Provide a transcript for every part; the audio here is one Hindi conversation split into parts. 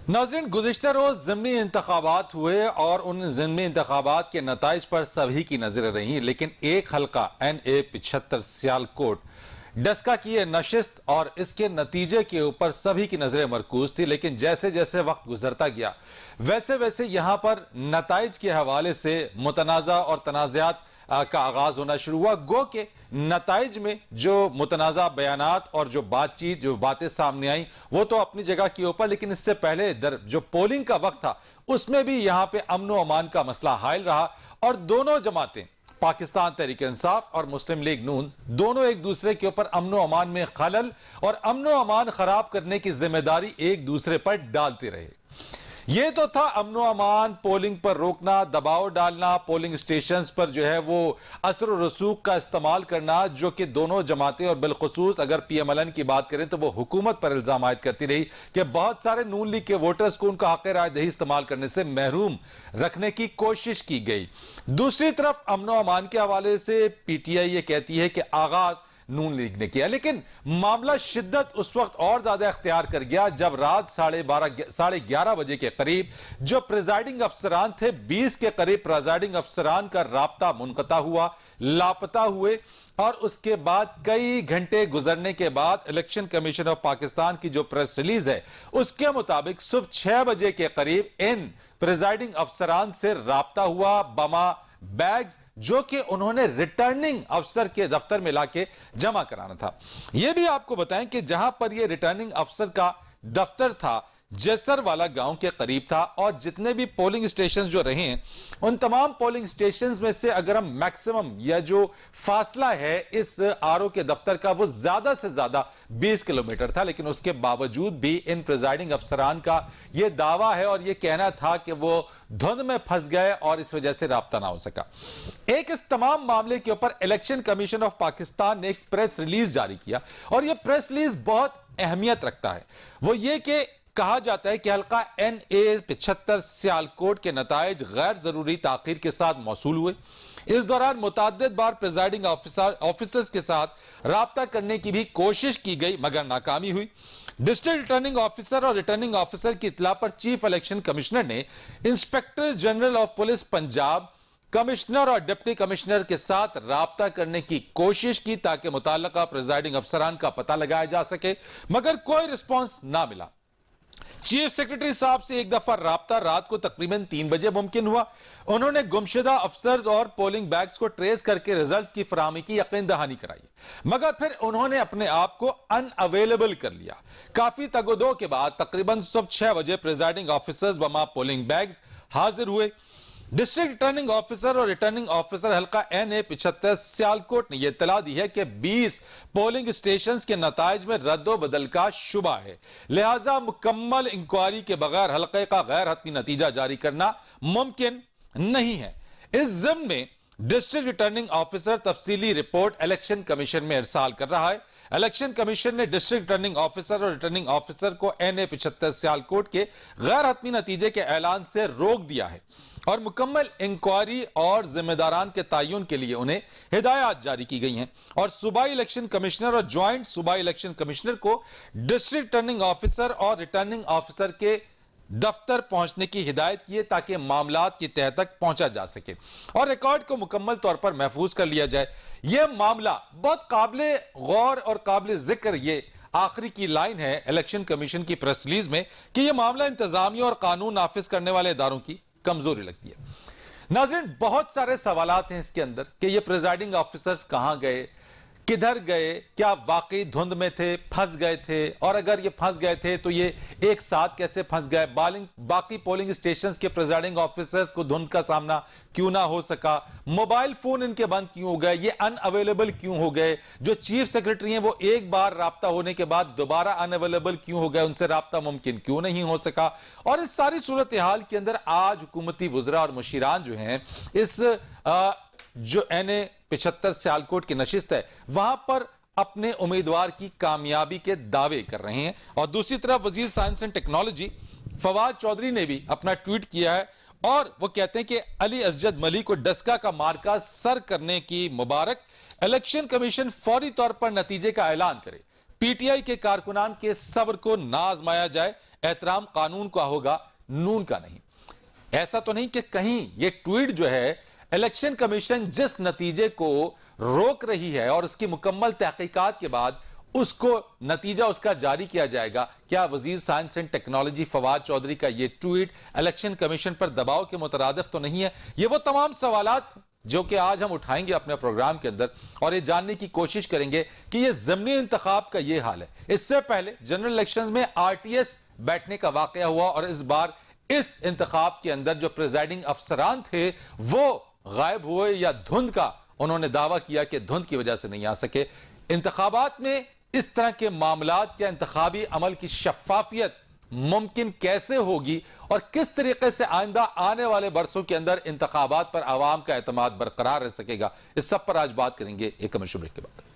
नाज़रीन, गुज़िश्ता रोज ज़िमनी इंतखाबात हुए और उन ज़िमनी इंतखाबात के नताइज पर सभी की नजरें रहीं, लेकिन एक हल्का NA-75 सियालकोट डस्का की यह नशिस्त और इसके नतीजे के ऊपर सभी की नजरें मरकूज थी। लेकिन जैसे जैसे वक्त गुजरता गया वैसे वैसे यहां पर नताइज के हवाले से मुतनाज़ा और तनाज़ात का आगाज होना शुरू हुआ। गो के नताइज में जो मुतनाज़ा बयानात और जो बातचीत, जो बातें सामने आई वो तो अपनी जगह के ऊपर, लेकिन इससे पहले जो पोलिंग का वक्त था उसमें भी यहां पे अमन व अमान का मसला हायल रहा और दोनों जमातें, पाकिस्तान तहरीक इंसाफ और मुस्लिम लीग नून, दोनों एक दूसरे के ऊपर अमन व अमान में खलल और अमन व अमान खराब करने की जिम्मेदारी एक दूसरे पर डालते रहे। ये तो था अमन व अमान, पोलिंग पर रोकना, दबाव डालना, पोलिंग स्टेशंस पर जो है वो असर और रसूख का इस्तेमाल करना, जो कि दोनों जमातें और बिलखुसूस अगर PMLN की बात करें तो वो हुकूमत पर इल्जाम आयद करती रही कि बहुत सारे नून लीग के वोटर्स को उनका हक राय दही इस्तेमाल करने से महरूम रखने की कोशिश की गई। दूसरी तरफ अमन व अमान के हवाले से PTI ये कहती है कि आगाज नून लीग ने किया, लेकिन मामला शिद्दत उस वक्त और ज्यादा इख्तियार कर गया जब रात 11:30 बजे के करीब जो प्रिजाइडिंग अफसरान थे, 20 के करीब प्रिजाइडिंग अफसरान का राब्ता मुनक़ता हुआ, लापता हुए और उसके बाद कई घंटे गुजरने के बाद इलेक्शन कमीशन ऑफ पाकिस्तान की जो प्रेस रिलीज है उसके मुताबिक सुबह 6 बजे के करीब इन प्रिजाइडिंग अफसरान से राब्ता हुआ। बमा बैग्स जो कि उन्होंने रिटर्निंग अफसर के दफ्तर में लाके जमा कराना था। यह भी आपको बताएं कि जहां पर यह रिटर्निंग अफसर का दफ्तर था जैसर वाला गांव के करीब था और जितने भी पोलिंग स्टेशन जो रहे हैं उन तमाम पोलिंग स्टेशन में से अगर हम मैक्सिमम या जो फासला है इस RO के दफ्तर का वो ज्यादा से ज्यादा 20 किलोमीटर था, लेकिन उसके बावजूद भी इन प्रिजाइडिंग अफसरान का यह दावा है और यह कहना था कि वो धुंध में फंस गए और इस वजह से राब्ता ना हो सका। एक इस तमाम मामले के ऊपर इलेक्शन कमीशन ऑफ पाकिस्तान ने एक प्रेस रिलीज जारी किया और यह प्रेस रिलीज बहुत अहमियत रखता है। वो ये कि कहा जाता है कि हल्का NA-75 सियालकोट के नताइज गैर जरूरी ताखीर के साथ मौसूल हुए। इस दौरान मुतअद्दिद बार प्रिजाइडिंग ऑफिसर्स के साथ राब्ता करने की भी कोशिश की गई मगर नाकामी हुई। डिस्ट्रिक्ट रिटर्निंग ऑफिसर और रिटर्निंग ऑफिसर की इत्तला पर चीफ इलेक्शन कमिश्नर ने inspector general of police Punjab, commissioner और डिप्टी कमिश्नर के साथ राब्ता करने की कोशिश की ताकि मुताल्लिका प्रिजाइडिंग अफसरान का पता लगाया जा सके, मगर कोई रिस्पॉन्स ना मिला। चीफ सेक्रेटरी साहब से एक दफा राब्ता रात को तकरीबन 3 बजे मुमकिन हुआ। उन्होंने गुमशुदा अफसर्स और पोलिंग बैग्स को ट्रेस करके रिजल्ट्स की फराहमी की यकीन दहानी कराई, मगर फिर उन्होंने अपने आप को अनअवेलेबल कर लिया। काफी तगोदो के बाद तकरीबन सुबह 6 बजे प्रिजाइडिंग ऑफिसर्स बमा पोलिंग बैग्स हाजिर हुए। डिस्ट्रिक्ट रिटर्निंग ऑफिसर और रिटर्निंग ऑफिसर हल्का NA-75 सियालकोट ने यह इत्तला दी है कि 20 पोलिंग स्टेशन के नताइज में रद्दो बदल का शुबा है, लिहाजा मुकम्मल इंक्वायरी के बगैर हल्के का गैर हतमी नतीजा जारी करना मुमकिन नहीं है। इस ज़िम्न में डिस्ट्रिक्ट रिटर्निंग ऑफिसर तफसीली रिपोर्ट इलेक्शन कमीशन में इरसाल कर रहा है। इलेक्शन कमीशन ने डिस्ट्रिक्ट रिटर्निंग ऑफिसर और रिटर्निंग ऑफिसर को NA-75 सियालकोट के गैर हतमी नतीजे के ऐलान से रोक दिया है और मुकम्मल इंक्वायरी और जिम्मेदारान के तयन के लिए उन्हें हिदायत जारी की गई हैं और सूबाई इलेक्शन कमिश्नर और ज्वाइंट सूबाई इलेक्शन कमिश्नर को डिस्ट्रिक्ट रिटर्निंग ऑफिसर और रिटर्निंग ऑफिसर के दफ्तर पहुंचने की हिदायत की है ताकि मामलात की तह तक पहुंचा जा सके और रिकॉर्ड को मुकम्मल तौर पर महफूज कर लिया जाए। यह मामला बहुत काबिल गौर और काबिल जिक्र, ये आखिरी की लाइन है इलेक्शन कमीशन की प्रेस रिलीज में कि यह मामला इंतजामिया और कानून नाफिज करने वाले इदारों की कमजोरी लगती है। नाज़रीन, बहुत सारे सवालात हैं इसके अंदर कि ये प्रिजाइडिंग ऑफिसर्स कहां गए, किधर गए, क्या वाकई धुंध में थे, फंस गए थे, और अगर ये फंस गए थे तो ये एक साथ कैसे फंस गए, बाकी पोलिंग स्टेशंस के प्रिजाइडिंग ऑफिसर्स को धुंध का सामना क्यों ना हो सका, मोबाइल फोन इनके बंद क्यों हो गए, ये अनअवेलेबल क्यों हो गए, जो चीफ सेक्रेटरी हैं वो एक बार राब्ता होने के बाद दोबारा अनअवेलेबल क्यों हो गए, उनसे राब्ता मुमकिन क्यों नहीं हो सका। और इस सारी सूरत हाल के अंदर आज हुकूमती वुज़रा और मुशीरान जो हैं इस जो NA-75 सियालकोट की नशिस्त है वहां पर अपने उम्मीदवार की कामयाबी के दावे कर रहे हैं और दूसरी तरफ वजीर science and technology Fawad Chaudhry ने भी अपना ट्वीट किया है और वो कहते हैं कि अली असजद मलिक को डस्का का मार्का सर करने की मुबारक, इलेक्शन कमीशन फौरी तौर पर नतीजे का ऐलान करे, पीटीआई के कारकुनान के सब्र को ना आजमाया जाए, एहतराम कानून का होगा, नून का नहीं। ऐसा तो नहीं कि कहीं ये ट्वीट जो है इलेक्शन कमीशन जिस नतीजे को रोक रही है और उसकी मुकम्मल तहकीकात के बाद उसको नतीजा उसका जारी किया जाएगा, क्या वजीर science and technology Fawad Chaudhry का यह ट्वीट इलेक्शन कमीशन पर दबाव के मुतरादिफ तो नहीं है? ये वो तमाम सवालात जो कि आज हम उठाएंगे अपने प्रोग्राम के अंदर और ये जानने की कोशिश करेंगे कि ये ज़मीनी इंतखाब का ये हाल है। इससे पहले जनरल इलेक्शंस में आरटीएस बैठने का वाकया हुआ और इस बार इस इंतखाब के अंदर जो प्रिजाइडिंग अफसरान थे वो गायब हुए या धुंध का उन्होंने दावा किया कि धुंध की वजह से नहीं आ सके। इंतखाबात में इस तरह के मामलात या इंतखाबी अमल की शफाफियत मुमकिन कैसे होगी और किस तरीके से आइंदा आने वाले बरसों के अंदर इंतखाबात पर आवाम का एतमाद बरकरार रह सकेगा, इस सब पर आज बात करेंगे एक कमर्शियल ब्रेक के बाद।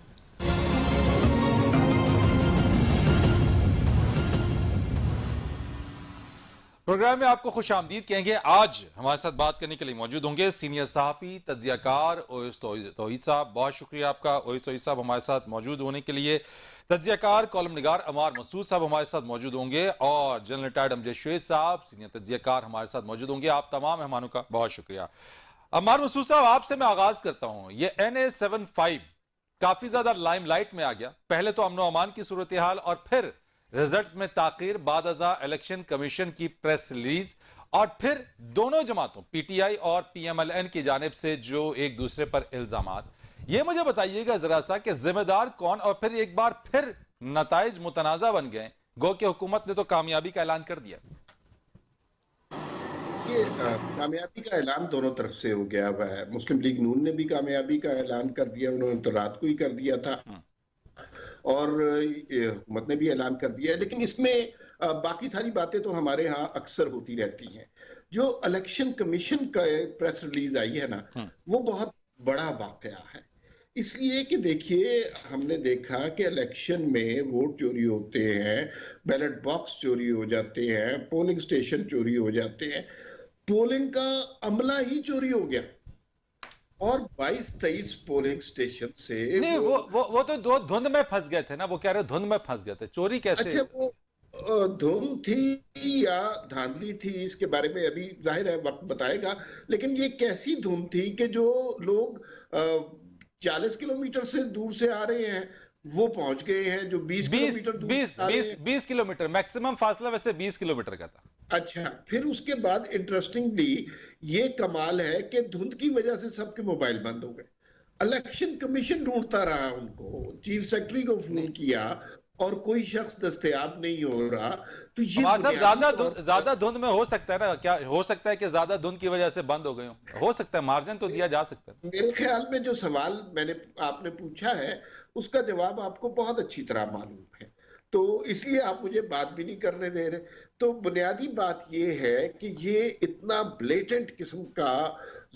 प्रोग्राम में आपको खुश आमदीद कहेंगे। आज हमारे साथ बात करने के लिए मौजूद होंगे सीनियर सहाफी तज्जियाकार ओवैस तौहीद साहब। बहुत शुक्रिया आपका ओवैस तौहीद साहब हमारे साथ मौजूद होने के लिए। तज्जियाकार कॉलम निगार अमार मसूद साहब हमारे साथ मौजूद होंगे और जनरल रिटायर्ड अमजद शुएब साहब सीनियर तज्जियाकार हमारे साथ मौजूद होंगे। आप तमाम मेहमानों का बहुत शुक्रिया। अमार मसूद साहब, आपसे मैं आगाज करता हूं। ये NA-75 काफी ज्यादा लाइमलाइट में आ गया। पहले तो अमन अमान की सूरत हाल और फिर रिजल्ट्स में ताकीर, बाद अज़ा इलेक्शन कमीशन की प्रेस रिलीज और फिर दोनों जमातों पीटीआई और पीएमएलएन की जानिब से जो एक दूसरे पर इल्जामात। ये मुझे बताइएगा जरा सा कि जिम्मेदार कौन, और फिर एक बार फिर नताइज मुतनाज़ा बन गए। गो कि हुकूमत ने तो कामयाबी का ऐलान कर दिया। ये कामयाबी का ऐलान दोनों तरफ से हो गया हुआ है। मुस्लिम लीग नून ने भी कामयाबी का ऐलान कर दिया, उन्होंने तो रात को ही कर दिया था और हुकूमत ने भी ऐलान कर दिया है। लेकिन इसमें बाकी सारी बातें तो हमारे यहाँ अक्सर होती रहती हैं। जो इलेक्शन कमीशन का प्रेस रिलीज आई है ना, वो बहुत बड़ा वाकया है। इसलिए कि देखिए, हमने देखा कि इलेक्शन में वोट चोरी होते हैं, बैलेट बॉक्स चोरी हो जाते हैं, पोलिंग स्टेशन चोरी हो जाते हैं, पोलिंग का अमला ही चोरी हो गया और 22-23 पोलिंग स्टेशन से नहीं, वो तो दो धुंध में फंस गए थे ना। वो कह रहे धुंध में फंस गए थे, चोरी कैसे? अच्छा, वो धुंध थी या धांधली थी, इसके बारे में अभी जाहिर है वक्त बताएगा। लेकिन ये कैसी धुंध थी कि जो लोग 40 किलोमीटर से दूर से आ रहे हैं वो पहुंच गए हैं, जो 20 किलोमीटर दूर 20 किलोमीटर मैक्सिमम फासला वैसे 20 किलोमीटर का था। अच्छा, फिर उसके बाद इंटरेस्टिंगली ये कमाल है कि धुंध की वजह से सबके मोबाइल बंद हो गए। इलेक्शन कमीशन ढूंढता रहा उनको, चीफ सेक्रेटरी को फोन किया और कोई शख्स दस्तयाब नहीं हो रहा। तो ये ज्यादा धुंध में हो सकता है ना, क्या हो सकता है कि ज्यादा धुंध की वजह से बंद हो गए हो सकता है, मार्जिन तो दिया जा सकता है। मेरे ख्याल में जो सवाल आपने पूछा है उसका जवाब आपको बहुत अच्छी तरह मालूम है, तो इसलिए आप मुझे बात भी नहीं करने दे रहे। तो बुनियादी बात यह है कि ये इतना ब्लेटेंट किस्म का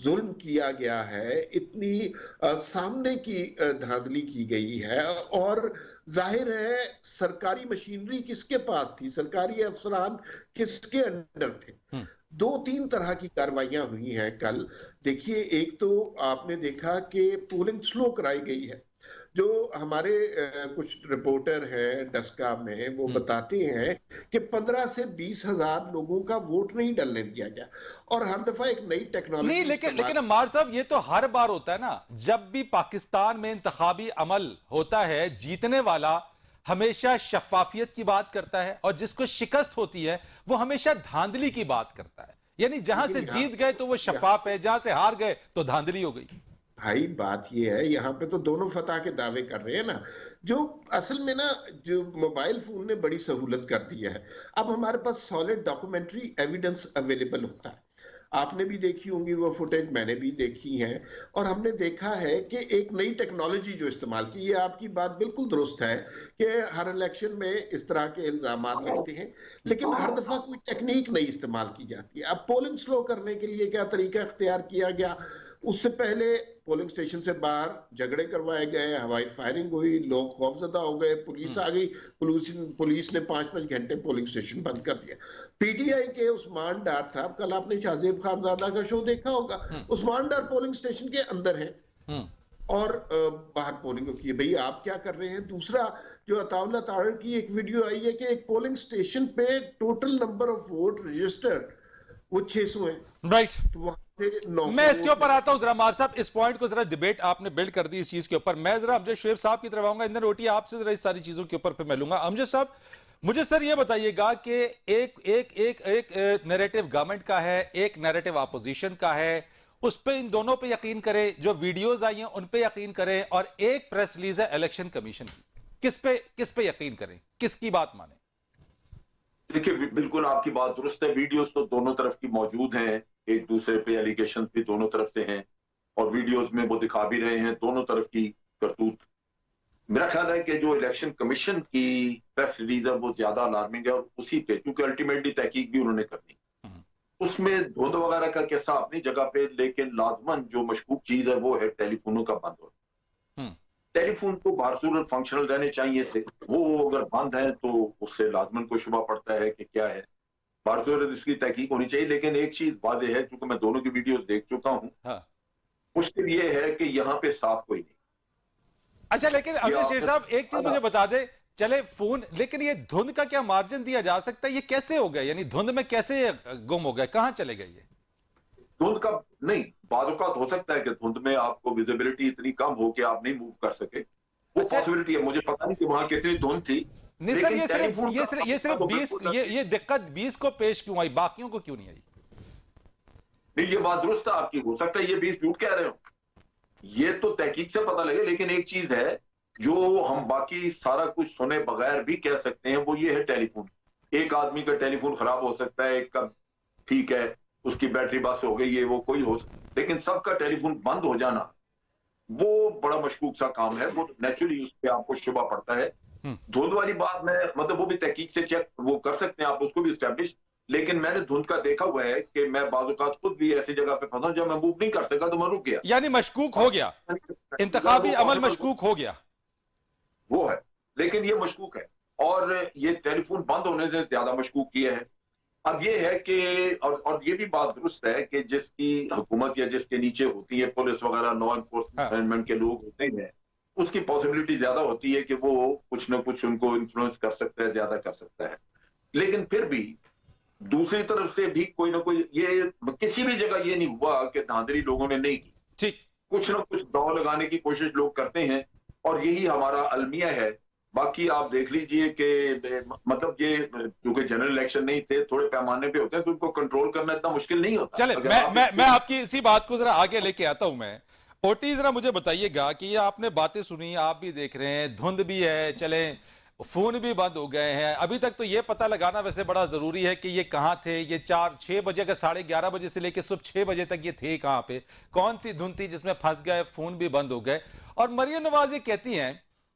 जुल्म किया गया है, इतनी सामने की धांधली की गई है और जाहिर है सरकारी मशीनरी किसके पास थी, सरकारी अफसरान किसके अंडर थे। 2-3 तरह की कार्रवाइयां हुई हैं कल। देखिए, एक तो आपने देखा कि पोलिंग स्लो कराई गई है। जो हमारे कुछ रिपोर्टर हैं डस्का में, वो बताते हैं कि 15 से 20 हजार लोगों का वोट नहीं डलने दिया गया और हर दफा एक नई टेक्नोलॉजी नहीं। लेकिन अम्मार साहब, ये तो हर बार होता है ना, जब भी पाकिस्तान में इंतखाबी अमल होता है, जीतने वाला हमेशा शफाफियत की बात करता है और जिसको शिकस्त होती है वो हमेशा धांधली की बात करता है। यानी जहां से जीत गए तो वो शफाफ है, जहां से हार गए तो धांधली हो गई। भाई बात ये है, यहाँ पे तो दोनों फतह के दावे कर रहे हैं ना। जो असल में ना, जो मोबाइल फोन ने बड़ी सहूलत कर दी है। अब हमारे पास सॉलिड डॉक्यूमेंट्री एविडेंस अवेलेबल होता है। आपने भी देखी होंगी वो फुटेज, मैंने भी देखी है और हमने देखा है कि एक नई टेक्नोलॉजी जो इस्तेमाल की, ये आपकी बात बिल्कुल दुरुस्त है कि हर इलेक्शन में इस तरह के इल्जामात लगते हैं, लेकिन हर दफा कोई टेक्निक नहीं इस्तेमाल की जाती है। अब पोलिंग स्लो करने के लिए क्या तरीका इख्तियार किया गया, उससे पहले पोलिंग स्टेशन से बाहर झगड़े करवाए गए, हवाई फायरिंग हुई, लोग खौफजदा हो गए, पुलिस आ गई, पुलिस ने 5-5 घंटे पोलिंग स्टेशन बंद कर दिया। पीटीआई के उस्मान डार साहब, कल आपने शाहजेब खानजादा का शो देखा होगा, उस्मान डार पोलिंग स्टेशन के अंदर है और बाहर पोलिंग को किए। भाई आप क्या कर रहे हैं? दूसरा, जो अताउल्ला ताहिर की एक वीडियो आई है कि एक पोलिंग स्टेशन पे total number of vote registered वो 600 है, राइट। तो वहां से 900 मैं इसके वोट ऊपर आता निकले। हूं जरा मार साहब, इस पॉइंट को जरा डिबेट आपने बिल्ड कर दी इस चीज के ऊपर। मैं जरा अमजद शुएब साहब की तरफ आऊंगा, इंदर रोटी आपसे जरा इस सारी चीजों के ऊपर पे मिलूंगा। अमजद साहब, मुझे सर ये बताइएगा कि एक एक एक एक नैरेटिव गवर्नमेंट का है, एक नैरेटिव अपोजिशन का है, उस पे इन दोनों पे यकीन करें, जो वीडियोस आई हैं उन पे यकीन करें, और एक प्रेस रिलीज है इलेक्शन कमीशन की, किस पे यकीन करें, किसकी बात माने? देखिए, बिल्कुल आपकी बात दुरुस्त है। वीडियोस तो दोनों तरफ की मौजूद हैं, एक दूसरे पे एलिगेशन भी दोनों तरफ से हैं, और वीडियोस में वो दिखा भी रहे हैं दोनों तरफ की करतूत। मेरा ख्याल है कि जो इलेक्शन कमीशन की प्रेस रिलीज है वो ज्यादा अलार्मिंग है, और उसी पे क्योंकि अल्टीमेटली तहकीक भी उन्होंने करनी, उसमें धुंध वगैरह का किस्सा अपनी जगह पे, लेकिन लाजमन जो मशकूक चीज है वो है टेलीफोनों का बंद होना। टेलीफोन तो बारसूरत फंक्शनल रहने चाहिए थे, वो अगर बंद है तो उससे लाजमन को शुबा पड़ता है कि क्या है, बारसूरत इसकी तहकीक होनी चाहिए। लेकिन एक चीज वादे है, क्योंकि मैं दोनों की वीडियोस देख चुका हूं, हाँ। मुश्किल ये है कि यहाँ पे साफ कोई नहीं। अच्छा, लेकिन अमजद शेर साहब एक चीज मुझे बता दे, चले फोन, लेकिन ये धुंध का क्या मार्जिन दिया जा सकता है? ये कैसे हो गया, यानी धुंध में कैसे गुम हो गए, कहां चले गए ये? धुंध का नहीं, बाज़-औक़ात हो सकता है कि धुंध में आपको विजिबिलिटी इतनी कम हो कि आप नहीं मूव कर सके, वो अच्छा। पॉसिबिलिटी है। मुझे पता नहीं कि वहां कितनी धुंध थी, नहीं सर, लेकिन ये सिर्फ टेलीफोन ये सिर्फ ये सिर्फ 20, ये दिक्कत 20 को पेश क्यों आई, बाकियों को क्यों नहीं आई? नहीं, ये बात दुरुस्त है आपकी। हो सकता है ये 20 झूठ कह रहे हो, ये तो तहकीक से पता लगे। लेकिन एक चीज है जो हम बाकी सारा कुछ सुने बगैर भी कह सकते हैं, वो ये है टेलीफोन। एक आदमी का टेलीफोन खराब हो सकता है, एक का ठीक है, उसकी बैटरी बस हो गई, ये वो कोई हो सकता, लेकिन सबका टेलीफोन बंद हो जाना वो बड़ा मशकूक सा काम है। वो नेचुरली उस पर आपको शुबा पड़ता है। धुंध वाली बात में मतलब वो भी तहकीक से चेक वो कर सकते हैं आप, उसको भी स्टैब्लिश। लेकिन मैंने धुंध का देखा हुआ है कि मैं बाज़-औक़ात खुद भी ऐसी जगह पे फंसा, जब मैं मूव नहीं कर सका तो मैं रुक गया, यानी मशकूक हो गया, इंतखाबी अमल मशकूक हो गया, वो है। लेकिन ये मशकूक है, और ये टेलीफोन बंद होने से ज्यादा मशकूक किया है। अब ये है कि और ये भी बात दुरुस्त है कि जिसकी हुकूमत या जिसके नीचे होती है पुलिस वगैरह, लॉ एनफोर्समेंट के लोग होते हैं, उसकी पॉसिबिलिटी ज्यादा होती है कि वो कुछ ना कुछ उनको इन्फ्लुएंस कर सकता है, ज्यादा कर सकता है। लेकिन फिर भी दूसरी तरफ से भी कोई ना कोई, ये किसी भी जगह ये नहीं हुआ कि धांधली लोगों ने नहीं की। ठीक, कुछ ना कुछ दांव लगाने की कोशिश लोग करते हैं, और यही हमारा अलमिया है। बाकी आप देख लीजिए कि मतलब ये क्योंकि जनरल इलेक्शन नहीं थे, थोड़े पैमाने पे होते हैं, तो उनको कंट्रोल करना इतना मुश्किल नहीं होता। चले मैं आपकी इसी बात को जरा आगे लेके आता हूं। मैं ओटी, जरा मुझे बताइएगा कि ये आपने बातें सुनी, आप भी देख रहे हैं, धुंध भी है, चले फोन भी बंद हो गए हैं, अभी तक तो ये पता लगाना वैसे बड़ा जरूरी है कि ये कहां थे, ये 4-6 बजे का 11:30 बजे से लेकर सुबह 6 बजे तक ये थे कहां पे, कौन सी धुंध थी जिसमें फंस गए, फोन भी बंद हो गए। और मरियम नवाज ये कहती हैं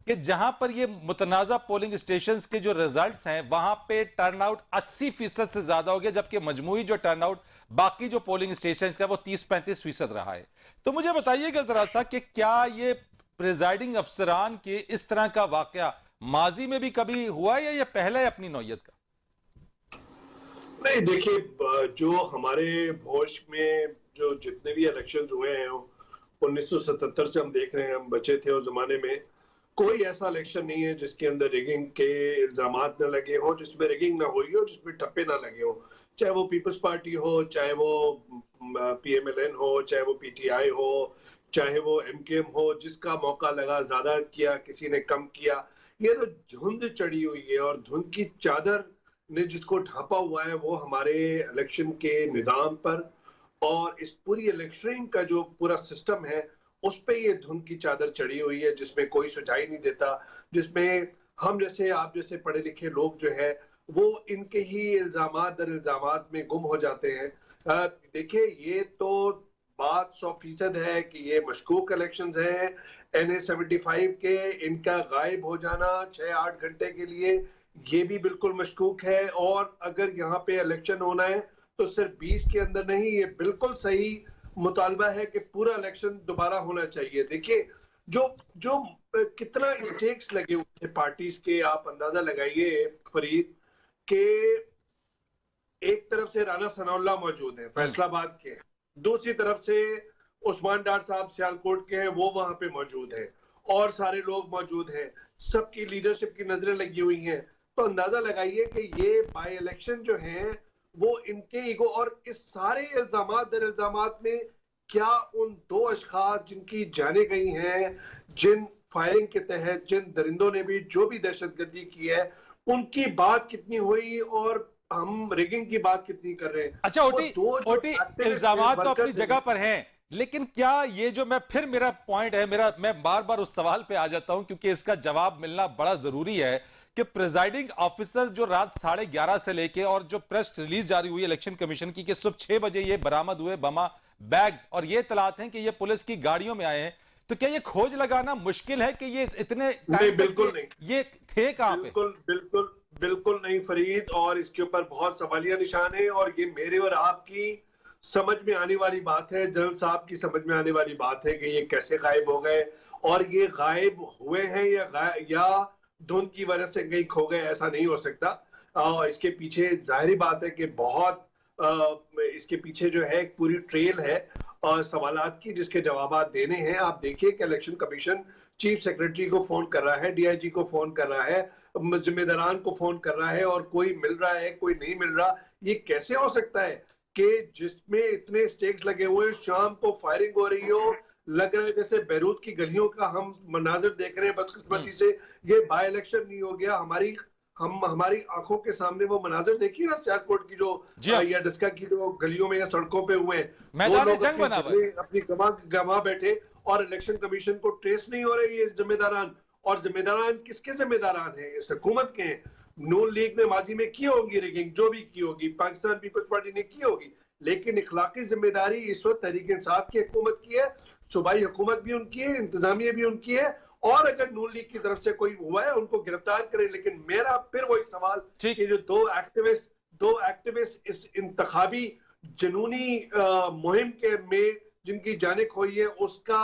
कि जहां पर ये मुतनाज़ा पोलिंग स्टेशंस के जो रिजल्ट्स हैं वहां पे टर्नआउट 80% से ज्यादा हो गया, जबकि मजमूई जो टर्नआउट बाकी जो पोलिंग स्टेशंस का वो 30-35% रहा है। तो मुझे बताइएगा जरा सा कि क्या ये प्रिजाइडिंग अफसरान के इस तरह का वाकया माजी में भी कभी हुआ है, या ये पहला है अपनी नौयत का? नहीं, देखिए, जो हमारे होश में जो जितने भी इलेक्शंस हुए हैं 1977 से हम देख रहे हैं, हम बचे थे उस जमाने में, कोई ऐसा इलेक्शन नहीं है जिसके अंदर रिगिंग के इल्जामात न लगे हो, जिसमें रिगिंग ना हुई हो, जिसमें ठप्पे ना लगे हो। चाहे वो पीपल्स पार्टी हो, चाहे वो PMLN हो, चाहे वो PTI हो, चाहे वो MKM हो, जिसका मौका लगा ज्यादा किया, किसी ने कम किया। ये तो धुंध चढ़ी हुई है, और धुंध की चादर ने जिसको ढांपा हुआ है वो हमारे इलेक्शन के निजाम पर और इस पूरी इलेक्शनिंग का जो पूरा सिस्टम है उस पे ये धुंध की चादर चढ़ी हुई है, जिसमें कोई सुझाई नहीं देता, जिसमें हम जैसे आप जैसे पढ़े लिखे लोग जो है वो इनके ही इल्जामात दर इल्जामात में गुम हो जाते हैं। देखिए, ये तो बात 100% है कि ये मशकूक इलेक्शंस हैं। NA-75 के इनका गायब हो जाना 6-8 घंटे के लिए ये भी बिल्कुल मशकूक है, और अगर यहाँ पे इलेक्शन होना है तो सिर्फ 20 के अंदर नहीं, ये बिल्कुल सही मुतालबा है कि पूरा इलेक्शन दोबारा होना चाहिए। देखिए, जो कितना स्टेक्स लगे हुए थे पार्टीज के, आप अंदाजा लगाइए फरीद, के एक तरफ से राना सनाउल्लाह मौजूद है फैसलाबाद के, दूसरी तरफ से उस्मान डार साहब सियालकोट के हैं, वो वहां पे मौजूद हैं और सारे लोग मौजूद हैं, सबकी लीडरशिप की नजरें लगी हुई हैं। तो अंदाजा लगाइए कि ये बाई इलेक्शन जो है वो इनके ईगो और इस सारे इल्जामात दर इल्जामात में क्या उन दो अशखास जिनकी जाने गई हैं, जिन फायरिंग के तहत जिन दरिंदों ने भी जो भी दहशतगर्दी की है, उनकी बात कितनी हुई और हम रिगिंग की बात कितनी कर रहे हैं। अच्छा वो ओटी, दो जो ओटी activist इल्जामात तो workers अपनी थे, जगह पर हैं, लेकिन क्या ये जो मेरा पॉइंट है, मैं बार बार उस सवाल पे आ जाता हूं क्योंकि इसका जवाब मिलना बड़ा जरूरी है कि प्रिजाइडिंग ऑफिसर जो रात 11:30 से लेके और जो प्रेस रिलीज जारी हुई इलेक्शन कमीशन की कि सुबह 6 बजे ये बरामद हुए बमा बैग्स और ये इतलात हैं कि ये पुलिस की गाड़ियों में आए हैं, तो क्या ये खोज लगाना मुश्किल है कि ये इतने टाइम बिल्कुल नहीं, ये थे कहां पे? बिल्कुल बिल्कुल बिल्कुल नहीं फरीद, और इसके ऊपर बहुत सवालिया निशान है और ये मेरे और आपकी समझ में आने वाली बात है, जनरल साहब की समझ में आने वाली बात है कि ये कैसे गायब हो गए और ये गायब हुए हैं या धुंध की वजह से कहीं खो गए, ऐसा नहीं हो सकता। इसके पीछे जाहिर बात है कि बहुत इसके पीछे जो है एक पूरी ट्रेल है और सवालात की जिसके जवाब देने हैं। आप देखिए कि इलेक्शन कमीशन चीफ सेक्रेटरी को फोन कर रहा है, डीआईजी को फोन कर रहा है, जिम्मेदारान को फोन कर रहा है और कोई मिल रहा है कोई नहीं मिल रहा। ये कैसे हो सकता है कि जिसमें इतने स्टेक्स लगे हुए, शाम को फायरिंग हो रही हो, लग रहा है जैसे बैरूत की गलियों का हम मनाजिर देख रहे हैं। बदकिस्मती से ये बाय इलेक्शन नहीं हो गया, हमारी आंखों के सामने वो मनाजिर देखिए ना सियालकोट की जो या डस्का की जो गलियों में या सड़कों पे हुए हैं, वो लोग अपनी गवा बैठे और इलेक्शन कमीशन को ट्रेस नहीं हो रही है जिम्मेदारान। और जिम्मेदारान किसके जिम्मेदारान हैं? इस हुकूमत के हैं। नून लीग ने माजी में की होगी रिगिंग, जो भी की होगी, पाकिस्तान पीपल्स पार्टी ने की होगी, लेकिन इखलाकी जिम्मेदारी इस वक्त तहरीक इंसाफ की हुकूमत की है, सूबाई हुकूमत भी उनकी है, इंतजामिया भी उनकी है, और अगर नून लीग की तरफ से कोई हुआ है उनको गिरफ्तार करें। लेकिन मेरा फिर वही सवाल कि जो दो एक्टिविस्ट इस इंतखाबी जुनूनी मुहिम के में जिनकी जाने खोई है, उसका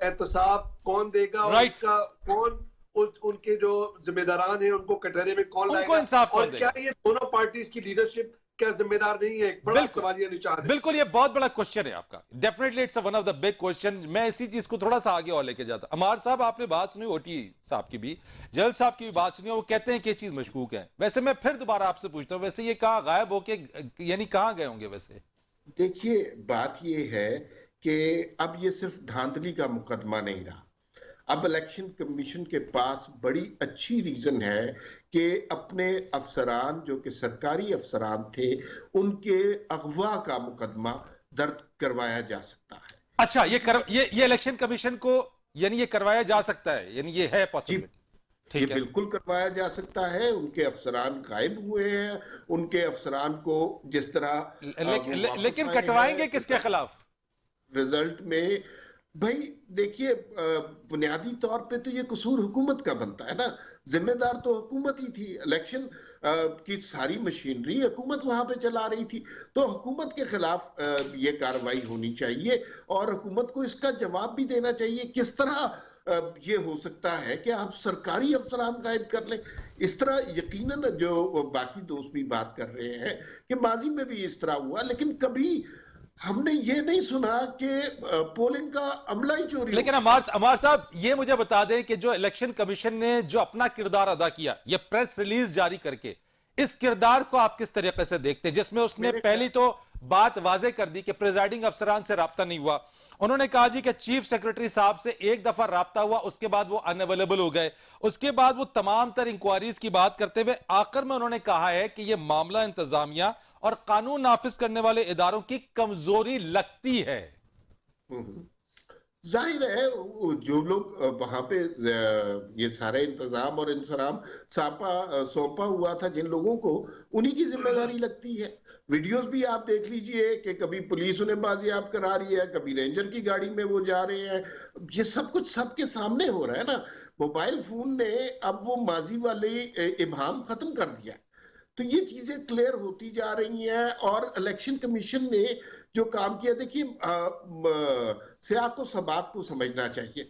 एहतसाब कौन देगा? उसका कौन उनके जो जिम्मेदारान हैं उनको कटहरे में कौन लाएगा? और क्या ये दोनों पार्टीज की लीडरशिप क्या जिम्मेदार नहीं है? एक बड़ा सवालिया निशान है। बिल्कुल, ये बहुत बड़ा क्वेश्चन है आपका। Definitely it's one of the big question. मैं इसी चीज को थोड़ा सा आगे और लेके जाता। अमार साहब, आपने बात सुनी ओटी साहब की भी, जल साहब की भी बात सुनी, वो कहते हैं कि ये चीज मशकूक है। वैसे मैं फिर दोबारा आपसे पूछता हूं, वैसे ये कहां गायब होके यानी कहां गए होंगे? वैसे देखिए, बात ये है कि अब ये सिर्फ धांधली का मुकदमा नहीं रहा। अब इलेक्शन कमीशन के पास बड़ी अच्छी रीजन है कि अपने अफसरान जो कि सरकारी अफसरान थे उनके अगवा का मुकदमा दर्ज करवाया जा सकता है। अच्छा, ये इलेक्शन कमीशन को यानी ये करवाया जा सकता है, यानी ये है पॉसिबिलिटी? ये बिल्कुल करवाया जा सकता है। उनके अफसरान गायब हुए हैं, उनके अफसरान को जिस तरह लेकिन कटवाएंगे किसके खिलाफ? रिजल्ट में भाई देखिए, बुनियादी तौर पे तो ये कसूर हुकूमत का बनता है ना, जिम्मेदार तो हुकूमत ही थी। इलेक्शन की सारी मशीनरी हुकूमत वहां पे चला रही थी, तो हुकूमत के खिलाफ ये कार्रवाई होनी चाहिए और हुकूमत को इसका जवाब भी देना चाहिए। किस तरह ये हो सकता है कि आप सरकारी अफसरान गायब कर लें? इस तरह यकीनन जो बाकी दोस्त भी बात कर रहे हैं कि माजी में भी इस तरह हुआ, लेकिन कभी हमने ये नहीं सुना कि पोलिंग का अमला ही चोरी। लेकिन अमार साहब, ये मुझे बता दें कि जो इलेक्शन कमीशन ने जो अपना किरदार अदा किया, ये प्रेस रिलीज जारी करके, इस किरदार को आप किस तरीके से देखते हैं? जिसमें उसने पहली तो बात वाजे कर दी कि प्रिजाइडिंग अफसरान से राब्ता नहीं हुआ। उन्होंने कहा जी कि चीफ सेक्रेटरी साहब से एक दफा राब्ता हुआ, उसके बाद वो अनअवेलेबल हो गए। उसके बाद वो तमाम तर इंक्वायरीज की बात करते हुए आखिर में उन्होंने कहा है कि यह मामला इंतजामिया और कानून नाफिज करने वाले इदारों की कमजोरी लगती है। जाहिर है जो लोग वहां पे ये सारे इंतजाम और इंसराम सौंपा हुआ था जिन लोगों को, उन्हीं की जिम्मेदारी लगती है। वीडियोस भी आप देख लीजिए कि कभी पुलिस उन्हें बाजियाब करा रही है, कभी रेंजर की गाड़ी में वो जा रहे हैं। ये सब कुछ सबके सामने हो रहा है ना। मोबाइल फोन ने अब वो माजी वाले इबाम खत्म कर दिया, तो ये चीजें क्लियर होती जा रही हैं। और इलेक्शन कमीशन ने जो काम किया, देखिए सियाक और सबाक को समझना चाहिए।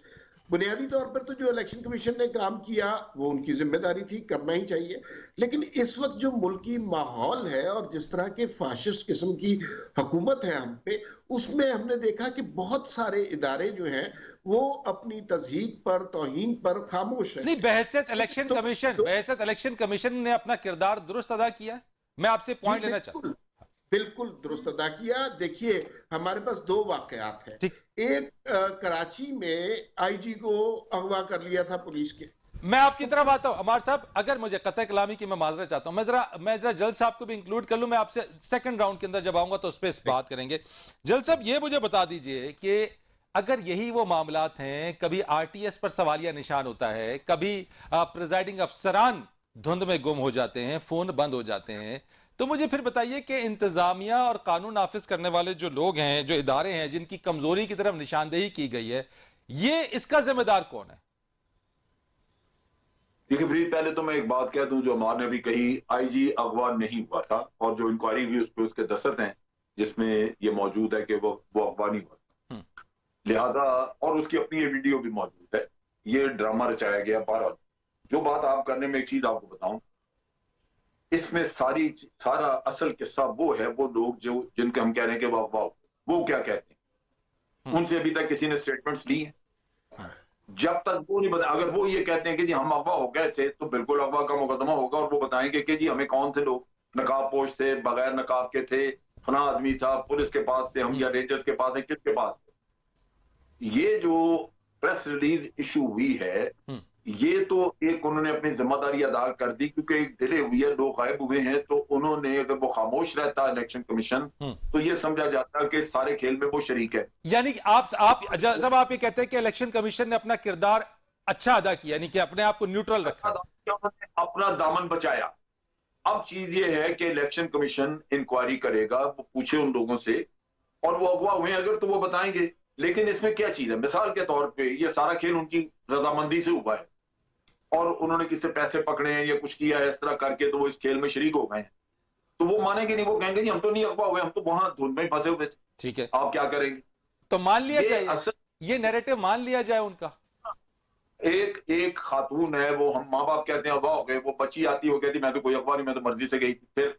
बुनियादी तौर पर तो जो इलेक्शन कमीशन ने काम किया वो उनकी जिम्मेदारी थी, करना ही चाहिए। लेकिन इस वक्त जो मुल्की माहौल है और जिस तरह के फाशिस्ट किस्म की हुकूमत है हम पे, उसमें हमने देखा कि बहुत सारे इदारे जो हैं वो अपनी तज़हीक पर, तौहीन पर खामोश है। नहीं, बहैसियत इलेक्शन तो- कमीशन, तो- बहैसियत इलेक्शन कमीशन ने अपना किरदार दुरुस्त अदा किया। मैं आपसे पॉइंट लेना चाहता हूं। बिल्कुल दुरुस्त अदा किया। देखिए, हमारे पास दो वाकयात हैं। ठीक। एक कराची में आईजी को अगवा कर लिया था पुलिस के। मैं आपकी तरफ आता हूं अमर साहब, अगर मुझे कतई कलामी की मैं माजरत चाहता हूं, मैं जरा जल्द साहब को भी इंक्लूड कर लूं। मैं आपसे सेकंड राउंड के अंदर जब आऊंगा तो उस पर बात करेंगे। जल्द साहब, ये मुझे बता दीजिए कि अगर यही वो मामलात हैं, कभी आरटीएस पर सवालिया निशान होता है, कभी प्रिजाइडिंग अफसरान धुंध में गुम हो जाते हैं, फोन बंद हो जाते हैं, तो मुझे फिर बताइए कि इंतजामिया और कानून नाफिज करने वाले जो लोग हैं, जो इदारे हैं, जिनकी कमजोरी की तरफ निशानदेही की गई है, ये इसका जिम्मेदार कौन है? देखिए फ्रीद, पहले तो मैं एक बात कह दूं जो अमार ने भी कही, आईजी अगवा नहीं हुआ था और जो इंक्वायरी हुई उस पर उसके दस्तखत हैं जिसमें ये मौजूद है कि वो अगवा नहीं हुआ। लिहाजा और उसकी अपनी ये वीडियो भी मौजूद है। ये ड्रामा रचाया गया। बहरहाल जो बात आप करने में एक चीज आपको बताऊं, इसमें सारा असल किस्सा वो है, वो लोग जो जिनके हम कह रहे हैं कि वो अगवा, वो क्या कहते हैं, उनसे अभी तक किसी ने स्टेटमेंट्स ली है? जब तक वो नहीं बता, अगर वो ये कहते हैं कि जी हम अगवा हो गए थे, तो बिल्कुल अगवा का मुकदमा होगा और वो बताएंगे कि जी हमें कौन से लोग नकाब पोश थे, बगैर नकाब के थे, फना आदमी था, पुलिस के पास थे हम या रेंजर्स के पास है, किसके पास थे। ये जो प्रेस रिलीज इशू हुई है, ये तो एक उन्होंने अपनी जिम्मेदारी अदा कर दी, क्योंकि एक डिले हुई है, लोग गायब हुए हैं, तो उन्होंने, अगर वो खामोश रहता इलेक्शन कमीशन, तो ये समझा जाता कि सारे खेल में वो शरीक है। यानी कि जब आप ये कहते हैं कि इलेक्शन कमीशन ने अपना किरदार अच्छा अदा किया, यानी कि अपने आप को न्यूट्रल रखा, उन्होंने अपना दामन बचाया। अब चीज ये है कि इलेक्शन कमीशन इंक्वायरी करेगा, वो पूछे उन लोगों से, और वो अगवा हुए अगर तो वो बताएंगे। लेकिन इसमें क्या चीज है, मिसाल के तौर पे ये सारा खेल उनकी रजामंदी से हुआ है और उन्होंने किसी पैसे पकड़े हैं या कुछ किया है इस तरह करके, तो वो इस खेल में शरीक हो गए हैं, तो वो मानेंगे नहीं। वो कहेंगे जी हम तो नहीं अगवा हुए, हम तो वहां धुंध में फंसे हुए थे। ठीक है, आप क्या करेंगे? तो मान लिया जाए, असल ये नैरेटिव मान लिया जाए उनका। एक खातून है, वो हम माँ बाप कहते हैं अगवा हो गए, वो बच्ची आती है, वो कहती मैं तो कोई अगवा नहीं, मैं तो मर्जी से गई थी। फिर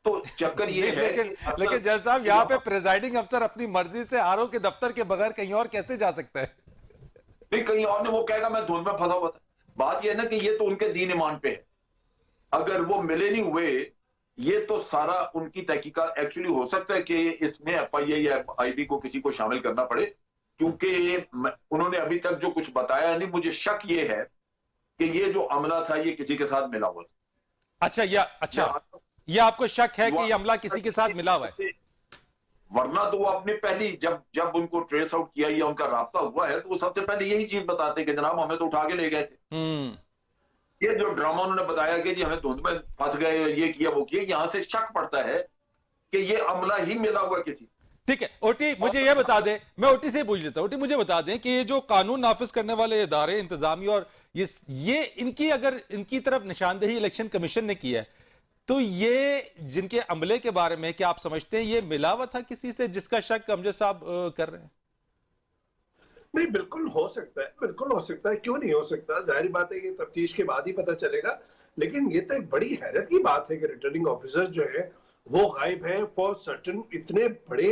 तो चक्कर ये है। लेकिन जज साहब, यहाँ पे प्रिजाइडिंग अफसर अपनी मर्जी से आरओ के दफ्तर के बगैर कहीं और कैसे जा सकता है? नहीं, कहीं और ने, वो कहेगा मैं धुंध में फंसा हुआ था। बात यह है ना कि ये तो उनके दीन ईमान पे है। अगर वो मिले नहीं हुए, ये तो सारा उनकी तहकीकात। एक्चुअली हो सकता है कि इसमें एफआईए या आईबी को किसी को शामिल करना पड़े, क्योंकि उन्होंने अभी तक जो कुछ बताया नहीं, मुझे शक ये है कि ये जो अमला था ये किसी के साथ मिला हुआ था। अच्छा, ये आपको शक है कि ये अमला किसी के साथ मिला हुआ है? वरना तो वो अपने पहली जब उनको ट्रेस आउट किया या उनका राब्ता हुआ है, तो वो सबसे पहले यही चीज बताते कि जनाब हमें तो उठा के ले गए थे। ये जो ड्रामा उन्होंने बताया कि जी हमें धुंध में फंस गए, ये किया वो किया, यहां से शक पड़ता है कि ये अमला ही मिला हुआ किसी। ठीक है ओटी, मुझे ये बता दें, मैं ओटी से पूछ लेता हूं। ओटी, मुझे बता दें कि ये जो कानून नाफिज करने वाले इदारे, इंतजामी, और ये इनकी अगर इनकी तरफ निशानदेही इलेक्शन कमीशन ने की है, तो ये जिनके अमले के बारे में क्या आप समझते हैं ये मिला हुआ था किसी से, जिसका शक अमजद साहब कर रहे हैं? नहीं, बिल्कुल हो सकता है, बिल्कुल हो सकता है, क्यों नहीं हो सकता। जाहिर बात है कि तफ्तीश के बाद ही पता चलेगा। लेकिन ये तो एक बड़ी हैरत की बात है कि रिटर्निंग ऑफिसर जो है वो गायब है फॉर सर्टन, इतने बड़े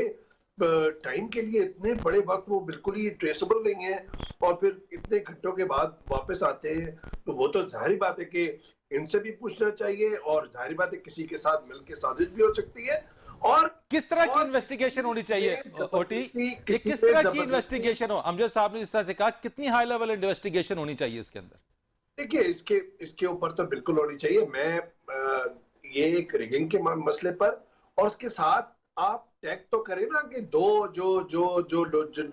टाइम के लिए, इतने बड़े वक्त वो बिल्कुल ही ट्रेसेबल नहीं है, और फिर इतने घंटों के बाद वापस आते हैं। तो वो तो जाहिर बात है कि इनसे भी पूछना चाहिए, और जाहिर बात है किसी के साथ मिलकर साजिश भी हो सकती है। और किस तरह की इन्वेस्टिगेशन होनी चाहिए ओटी? ये किस तरह की इन्वेस्टिगेशन हो? अमजद साहब ने जिस तरह से कहा, कितनी हाई लेवल इन्वेस्टिगेशन होनी चाहिए इसके अंदर? देखिए, इसके ऊपर तो बिल्कुल होनी चाहिए। मैं ये एक रिगिंग के मसले पर, और उसके साथ आप टैग तो करें ना कि दो जो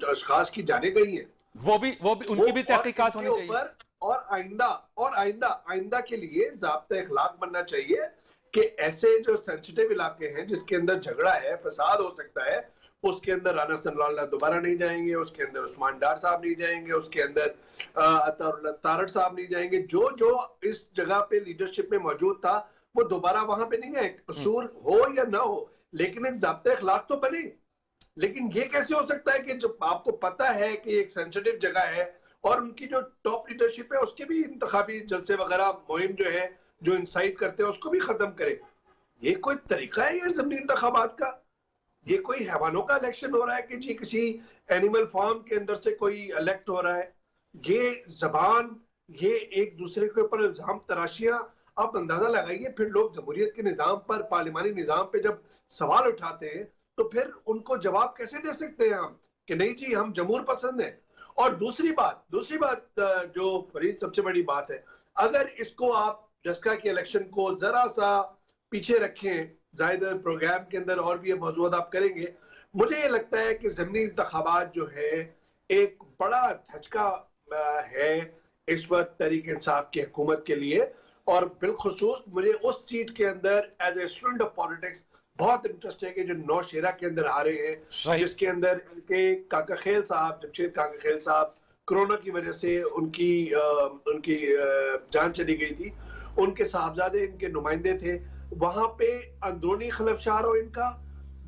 अशखास की जाने गई है, वो भी उनकी भी तहकीकात होनी चाहिए। और आइंदा के लिए ज़ाब्ता इखलाक बनना चाहिए कि ऐसे जो सेंसिटिव इलाके हैं जिसके अंदर झगड़ा है, फसाद हो सकता है, उसके अंदर राना सनलाल्लाह दोबारा नहीं जाएंगे, उसके अंदर उस्मान डार साहब नहीं जाएंगे, उसके अंदर तारड़ साहब नहीं जाएंगे। जो इस जगह पे लीडरशिप में मौजूद था वो दोबारा वहां पे नहीं आए, कसूर हो या ना हो, लेकिन एक ज़ाब्ता इखलाक तो बने। लेकिन ये कैसे हो सकता है कि जब आपको पता है कि एक सेंसिटिव जगह है और उनकी जो टॉप लीडरशिप है उसके भी इंतखाबी जलसे वगैरह मुहिम जो है, जो इंसाइट करते हैं उसको भी खत्म करे। ये कोई तरीका है ये ज़मीनी इंतखाबात का? ये कोई हैवानों का इलेक्शन हो रहा है कि जी किसी एनिमल फार्म के अंदर से कोई इलेक्ट हो रहा है? ये जबान, ये एक दूसरे के ऊपर इल्जाम तराशियां, आप अंदाजा लगाइए फिर लोग जमहूरियत के निजाम पर, पार्लिमानी निजाम पे जब सवाल उठाते हैं तो फिर उनको जवाब कैसे दे सकते हैं हम कि नहीं जी हम जमहूर पसंद हैं। और दूसरी बात जो फरीद सबसे बड़ी बात है, अगर इसको आप जस्का के इलेक्शन को जरा सा पीछे रखें, जायद प्रोग्राम के अंदर और भी ये मौजूद आप करेंगे, मुझे ये लगता है कि ज़मीनी इंतखाबात जो है एक बड़ा धचका है इस वक्त तहरीक इंसाफ की हुकूमत के लिए। और बिलखुसूस मुझे उस सीट के अंदर as a student of politics बहुत इंटरेस्ट है कि जो नौशेरा के अंदर आ रहे हैं, जिसके अंदर इनके काका खेल साहब, जमशेद काका खेल साहब, कोरोना की वजह से उनकी जान चली गई थी, उनके साहबजादे इनके नुमाइंदे थे। वहां पे अंदरूनी खलफशार हो इनका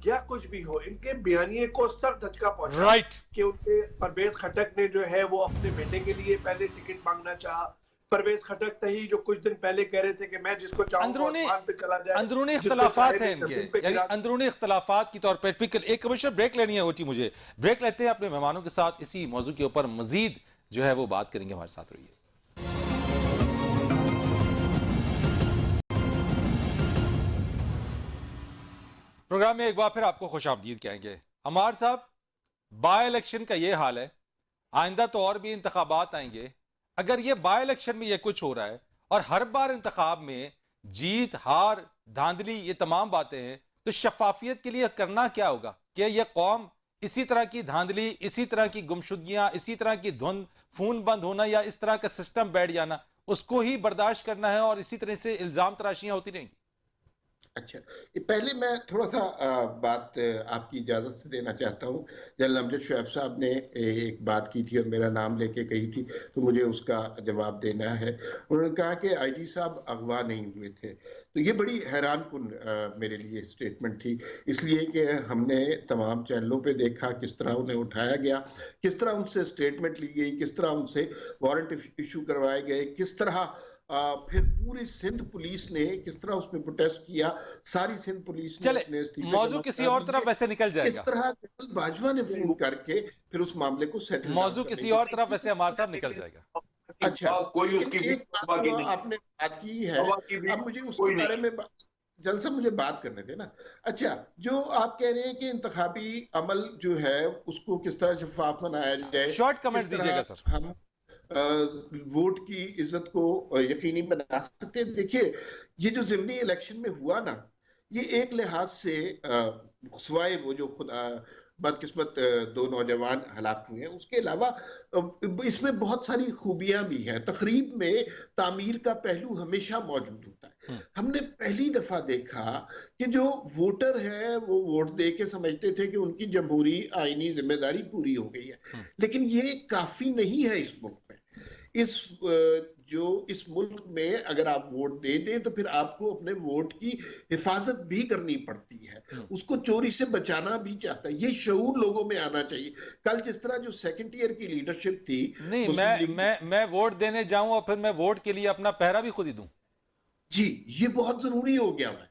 या कुछ भी हो, इनके बयानिए को सख्त धचका पहुंचा कि उनके परवेज खटक ने जो है वो अपने बेटे के लिए पहले टिकट मांगना चाहा। परवेज खटक तही जो कुछ दिन पहले कह रहे थे कि मैं जिसको चाहूंगा पे चला जाए। अंदरूनी इख्तलाफात हैं इनके, यानी अंदरूनी इख्तलाफात की तौर पर एक कमर्शियल ब्रेक लेनी है होती, मुझे ब्रेक लेते हैं, अपने मेहमानों के साथ इसी मौजू के ऊपर मजीद जो है वो बात करेंगे। हमारे साथ रहिए। प्रोग्राम में एक बार फिर आपको खुशामदीद कहेंगे। अमार साहब, बाय इलेक्शन का ये हाल है, आइंदा तो और भी इंतखाबात आएंगे, अगर ये बाय इलेक्शन में ये कुछ हो रहा है और हर बार इंतखाब में जीत हार धांधली ये तमाम बातें हैं, तो शफाफियत के लिए करना क्या होगा? कि ये कौम इसी तरह की धांधली, इसी तरह की गुमशुदगियां, इसी तरह की धुंध, खून बंद होना या इस तरह का सिस्टम बैठ जाना, उसको ही बर्दाश्त करना है और इसी तरह से इल्जाम तराशियां होती रहेंगी? अच्छा, पहले मैं थोड़ा सा बात आपकी इजाज़त से देना चाहता हूँ। जनरल अमजद शुएब साहब ने एक बात की थी और मेरा नाम लेके कही थी, तो मुझे उसका जवाब देना है। उन्होंने कहा कि आईजी साहब अगवा नहीं हुए थे, तो ये बड़ी हैरानकुन मेरे लिए स्टेटमेंट थी, इसलिए कि हमने तमाम चैनलों पे देखा किस तरह उन्हें उठाया गया, किस तरह उनसे स्टेटमेंट ली गई, किस तरह उनसे वारंट इशू करवाए गए, किस तरह फिर पूरी सिंध पुलिस ने किस तरह उसमें प्रोटेस्ट किया, सारी सिंध पुलिस ने अपने इस्तीफे मौजू किसी और तरफ वैसे निकल जाएगा। इस तरह जनरल बाजवा ने फोन करके फिर उस मामले को सेटल, मौजू किसी और तरफ वैसे हमारे साहब निकल जाएगा। अच्छा, कोई उसकी एक बात आपने बात की है, अब मुझे उसके बारे में जल्द से मुझे बात करने देना। अच्छा, जो आप कह रहे हैं कि इंतखाबी अमल जो है उसको किस तरह शफाफ बनाया जाए, शॉर्ट कमेंट दीजिएगा सर। हम वोट की इज्जत को यकीनी बना सकते हैं। देखिए, ये जो ज़िमनी इलेक्शन में हुआ ना, ये एक लिहाज से सिवाय वो जो बदकिस्मत दो नौजवान हलाक हुए हैं, उसके अलावा इसमें बहुत सारी खूबियां भी हैं। तकरीब में तामीर का पहलू हमेशा मौजूद होता है। हमने पहली दफा देखा कि जो वोटर है वो वोट दे के समझते थे कि उनकी जमहूरी आईनी जिम्मेदारी पूरी हो गई है, लेकिन ये काफी नहीं है इस मुल्क में। इस मुल्क में अगर आप वोट दे दें तो फिर आपको अपने वोट की हिफाजत भी करनी पड़ती है, उसको चोरी से बचाना भी चाहता है। ये शऊर लोगों में आना चाहिए। कल जिस तरह जो सेकंड ईयर की लीडरशिप थी, नहीं, मैं वोट देने जाऊं और फिर मैं वोट के लिए अपना पहरा भी खुद ही दूं, जी ये बहुत जरूरी हो गया है।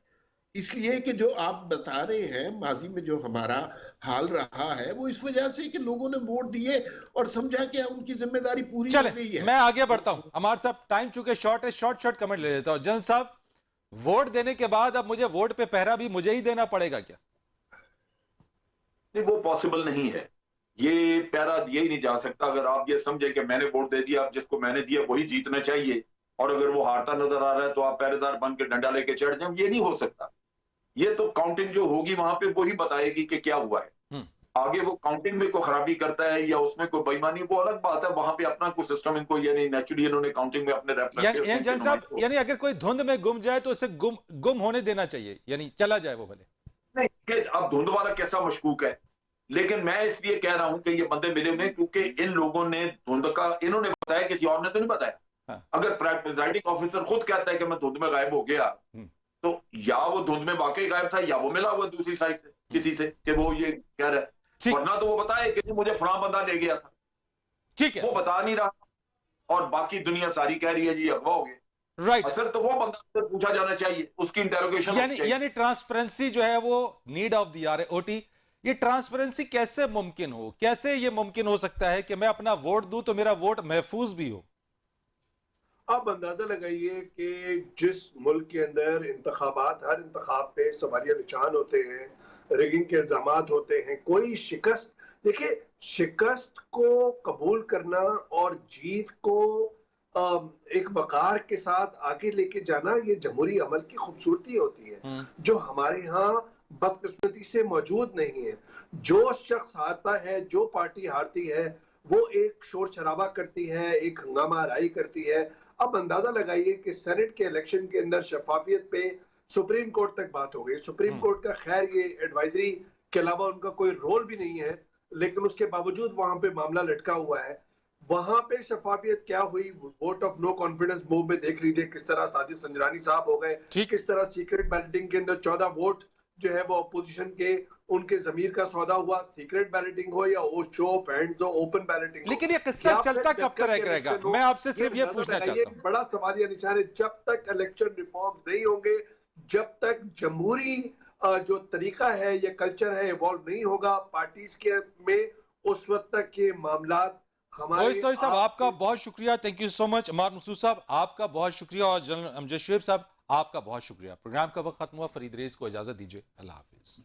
इसलिए कि जो आप बता रहे हैं माजी में जो हमारा हाल रहा है वो इस वजह से कि लोगों ने वोट दिए और समझा कि उनकी जिम्मेदारी पूरी हो गई है। मैं आगे बढ़ता हूं। हमारे साहब टाइम चूंकि शॉर्ट है, शॉर्ट कमेंट ले लेता हूं। जनरल साहब, वोट देने के बाद अब मुझे वोट पे पहरा भी मुझे ही देना पड़ेगा क्या? नहीं, वो पॉसिबल नहीं है। ये पहरा दिया ही नहीं जा सकता। अगर आप ये समझे कि मैंने वोट दे दिया, अब जिसको मैंने दिया वही जीतना चाहिए, और अगर वो हारता नजर आ रहा है तो आप पहरेदार बन के डंडा लेके चढ़ जाएं, ये नहीं हो सकता। ये तो काउंटिंग जो होगी वहां पे वही बताएगी कि क्या हुआ है। आगे वो काउंटिंग में कोई खराबी करता है या उसमें कोई बेईमानी, वो अलग बात है। वहां पे अपना कोई सिस्टम इनको, यानी नेचुरली इन्होंने काउंटिंग में अपने जनरल साहब, यानी अगर कोई धुंध में गुम जाए तो उसे गुम होने देना चाहिए, यानी चला जाए वो भले। नहीं, अब धुंध वाला कैसा मशकूक है, लेकिन मैं इसलिए कह रहा हूं कि ये बंदे मिले हुए क्योंकि इन लोगों ने धुंध का इन्होंने बताया, किसी और ने तो नहीं बताया। अगर प्रिजाइडिंग ऑफिसर खुद कहता है कि मैं धुंध में गायब हो गया, तो या वो धुंध में वाकई गायब था या वो मिला हुआ दूसरी साइड से किसी से कि वो ये कह रहा है, वरना तो वो बताए कि मुझे फलां बंदा ले गया था। ठीक है। वो बता नहीं रहा और बाकी दुनिया सारी कह रही है जी अगवा हो गए। राइट। असल तो वो बंदा से पूछा जाना चाहिए, उसकी इंटेरोगेशन यानी ट्रांसपेरेंसी जो है वो नीड ऑफ द आवर। ओटी, ये ट्रांसपेरेंसी कैसे मुमकिन हो, कैसे ये मुमकिन हो सकता है कि मैं अपना वोट दूं तो मेरा वोट महफूज भी हो? आप अंदाजा लगाइए कि जिस मुल्क के अंदर इंतखाबात, हर इंतखाब पे सवालिया निशान होते हैं, रिगिंग के इल्जामात होते हैं, कोई शिकस्त, देखिए शिकस्त को कबूल करना और जीत को एक वकार के साथ आगे लेके जाना, ये जमहूरी अमल की खूबसूरती होती है जो हमारे यहाँ बदकिस्मती से मौजूद नहीं है। जो शख्स हारता है, जो पार्टी हारती है, वो एक शोर शराबा करती है, एक हंगामा आराई करती है। अब अंदाजा लगाइए कि सेनेट के इलेक्शन के अंदर शफाफियत पे सुप्रीम कोर्ट तक बात हो गई। सुप्रीम कोर्ट का खैर ये एडवाइजरी के अलावा उनका कोई रोल भी नहीं है, लेकिन उसके बावजूद वहां पे मामला लटका हुआ है। वहां पे शफाफियत क्या हुई, vote of no confidence move में देख लीजिए किस तरह साजिद संजरानी साहब हो गए, किस तरह सीक्रेट बैलेटिंग के अंदर 14 वोट जो है वो अपोजिशन के, उनके जमीर का सौदा हुआ। सीक्रेट बैलेटिंग हो या वो शो ऑफ हैंड्स हो, ओपन बैलेटिंग हो, लेकिन ये किस्सा चलता कब तक रहेगा? मैं आपसे सिर्फ ये पूछना चाहता हूं। बड़ा सवालिया निशान है। जब तक इलेक्शन रिफॉर्म नहीं होंगे, जब तक जमहूरी जो तरीका है या कल्चर है इवॉल्व नहीं होगा पार्टीज के में, उस वक्त तक ये मामला हमारे साहब आपका बहुत शुक्रिया, थैंक यू सो मच। अमार मसूद साहब आपका बहुत शुक्रिया और जनरल अमजद शुएब साहब आपका बहुत शुक्रिया। प्रोग्राम का वक्त खत्म हुआ, फरीद रेज को इजाजत दीजिए, अल्लाह हाफिज।